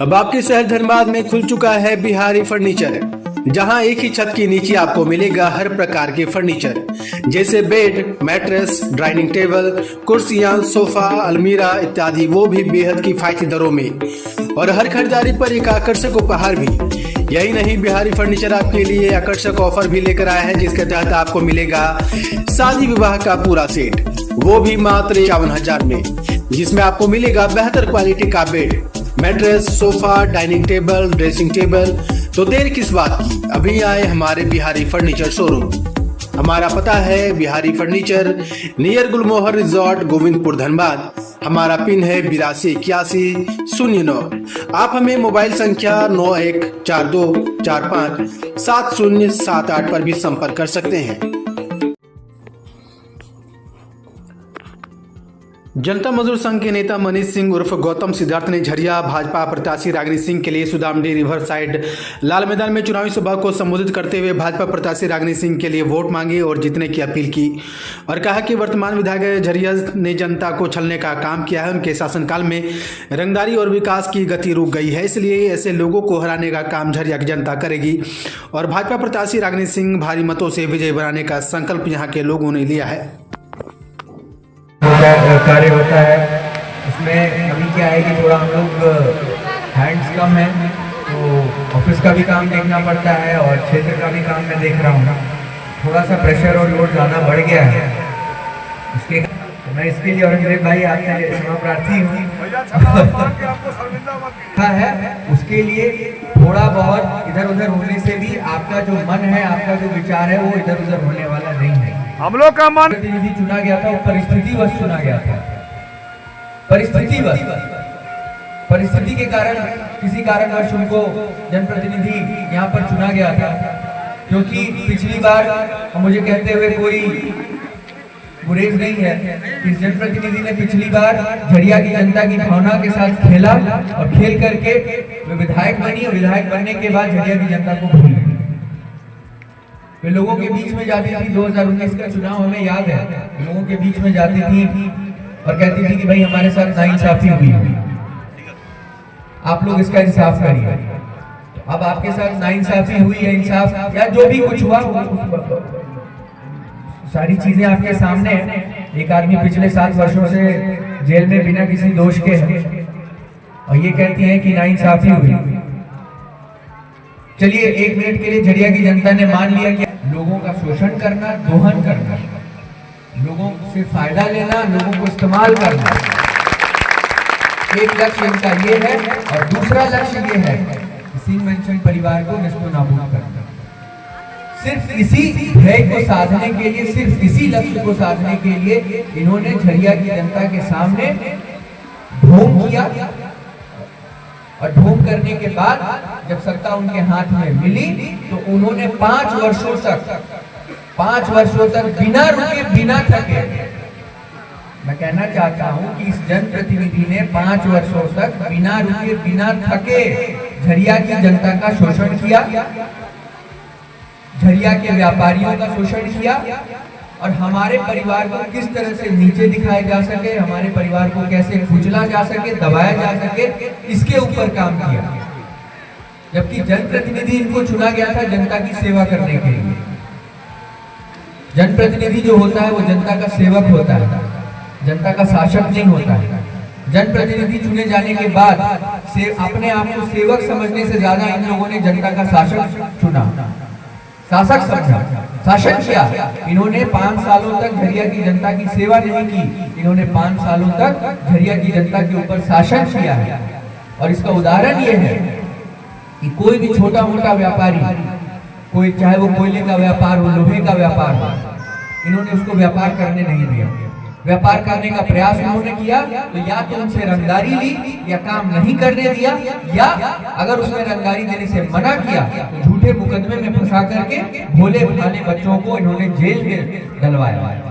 अब आपके शहर धनबाद में खुल चुका है बिहारी फर्नीचर, जहां एक ही छत के नीचे आपको मिलेगा हर प्रकार के फर्नीचर जैसे बेड, मैट्रेस, डाइनिंग टेबल, कुर्सियां, सोफा, अलमीरा इत्यादि, वो भी बेहद किफायती दरों में और हर खरीदारी पर एक आकर्षक उपहार भी। यही नहीं, बिहारी फर्नीचर आपके लिए आकर्षक ऑफर भी लेकर आया है, जिसके तहत आपको मिलेगा शादी विवाह का पूरा सेट, वो भी मात्र 51,000 में, जिसमें आपको मिलेगा बेहतर क्वालिटी का bed, mattress, sofa, dining table, dressing table. तो देर किस बात की, अभी आए हमारे बिहारी फर्नीचर शोरूम। हमारा पता है बिहारी फर्नीचर, नियर गुलमोहर रिजॉर्ट, गोविंदपुर, धनबाद। हमारा पिन है 828109। आप हमें मोबाइल संख्या 9142457078 पर भी संपर्क कर सकते हैं। जनता मजदूर संघ के नेता मनीष सिंह उर्फ गौतम सिद्धार्थ ने झरिया भाजपा प्रत्याशी रागिनी सिंह के लिए सुदामडी रिवर साइड लाल मैदान में चुनावी सभा को संबोधित करते हुए भाजपा प्रत्याशी रागिनी सिंह के लिए वोट मांगे और जीतने की अपील की और कहा कि वर्तमान विधायक झरिया ने जनता को छलने का काम किया है। उनके शासनकाल में रंगदारी और विकास की गति रुक गई है, इसलिए ऐसे लोगों को हराने का काम झरिया की जनता करेगी और भाजपा प्रत्याशी रागिनी सिंह भारी मतों से विजय बनाने का संकल्प यहाँ के लोगों ने लिया है। कार्य होता है उसमें अभी क्या है कि थोड़ा हम लोग हैंड्स कम है, तो ऑफिस का भी काम देखना पड़ता है और क्षेत्र का भी काम मैं देख रहा हूँ, थोड़ा सा प्रेशर और लोड ज़्यादा बढ़ गया है। मैं इसके लिए औरंगजेब भाई आपसे क्षमा प्रार्थी हूँ है, उसके लिए थोड़ा बहुत इधर उधर होने से भी आपका जो मन है, आपका जो विचार है, वो इधर उधर होने वाला नहीं है। हम लोग का मन प्रतिनिधि चुना गया था, वो परिस्थितिवश चुना गया था, परिस्थिति के कारण किसी कारणवश उनको जनप्रतिनिधि यहाँ पर चुना गया था। क्योंकि पिछली बार मुझे कहते हुए कोई गुरेज नहीं है, इस जनप्रतिनिधि ने पिछली बार झरिया की जनता की भावना के साथ खेला और खेल करके वे विधायक बनी और विधायक बनने के बाद झरिया की जनता को भूल गई। वे लोगों के बीच में जाती थी, 2019 का चुनाव हमें याद है, लोगों के बीच में जाती थी और कहती थी कि भाई हमारे साथ नाइंसाफी हुई, आप लोग इसका इंसाफ करिए। तो अब आपके साथ नाइंसाफी हुई है, इंसाफ या जो भी कुछ हुआ, सारी चीजें आपके सामने हैं। एक आदमी पिछले 7 वर्षों से जेल में बिना किसी दोष के है और ये कहती है कि नाइंसाफी हुई। चलिए 1 मिनट के लिए झरिया की जनता ने मान लिया कि लोगों का शोषण करना, दोहन करना, लोगों से फायदा लेना, लोगों को इस्तेमाल करना, एक लक्ष्य इनका ये है और दूसरा लक्ष्य ये है सिंह मेंशन परिवार को नेस्तनाबूद करना। सिर्फ इसी ध्येय को साधने के लिए, सिर्फ इसी लक्ष्य को साधने के लिए इन्होंने झरिया की जनता के सामने ढोंग किया और ढोंग करने के बाद जब सत्ता उनके हाथ में मिली तो उन्होंने 5 वर्षों तक बिना रुके, बिना थके, मैं कहना चाहता हूं कि इस जनप्रतिनिधि ने 5 वर्षों तक बिना रुके, बिना थके झरिया की जनता का शोषण किया, झरिया के व्यापारियों का शोषण किया और हमारे परिवार को किस तरह से नीचे दिखाया जा सके, हमारे परिवार को कैसे कुचला जा सके, दबाया जा सके, इसके ऊपर काम किया। जबकि जनप्रतिनिधि इनको चुना गया था जनता की सेवा करने के लिए। जनप्रतिनिधि जो होता है वो जनता का सेवक होता है, जनता का शासक नहीं होता है। जनप्रतिनिधि चुने जाने के बाद अपने आप को सेवक समझने से ज्यादा इन लोगों ने जनता का शासक चुना, शासक समझा, शासन किया। इन्होंने 5 सालों तक झरिया की जनता की सेवा नहीं की, इन्होंने 5 सालों तक झरिया की जनता के ऊपर शासन किया है। और इसका उदाहरण ये है कि कोई भी छोटा मोटा व्यापारी, कोई चाहे वो कोयले का व्यापार हो, लोहे का व्यापार हो, इन्होंने उसको व्यापार करने नहीं दिया। व्यापार करने का प्रयास उन्होंने किया तो या तो उनसे रंगदारी ली या काम नहीं करने दिया, या अगर उसने रंगदारी देने से मना किया तो झूठे मुकदमे में फंसा करके भोले भाले बच्चों को इन्होंने जेल में डलवाया।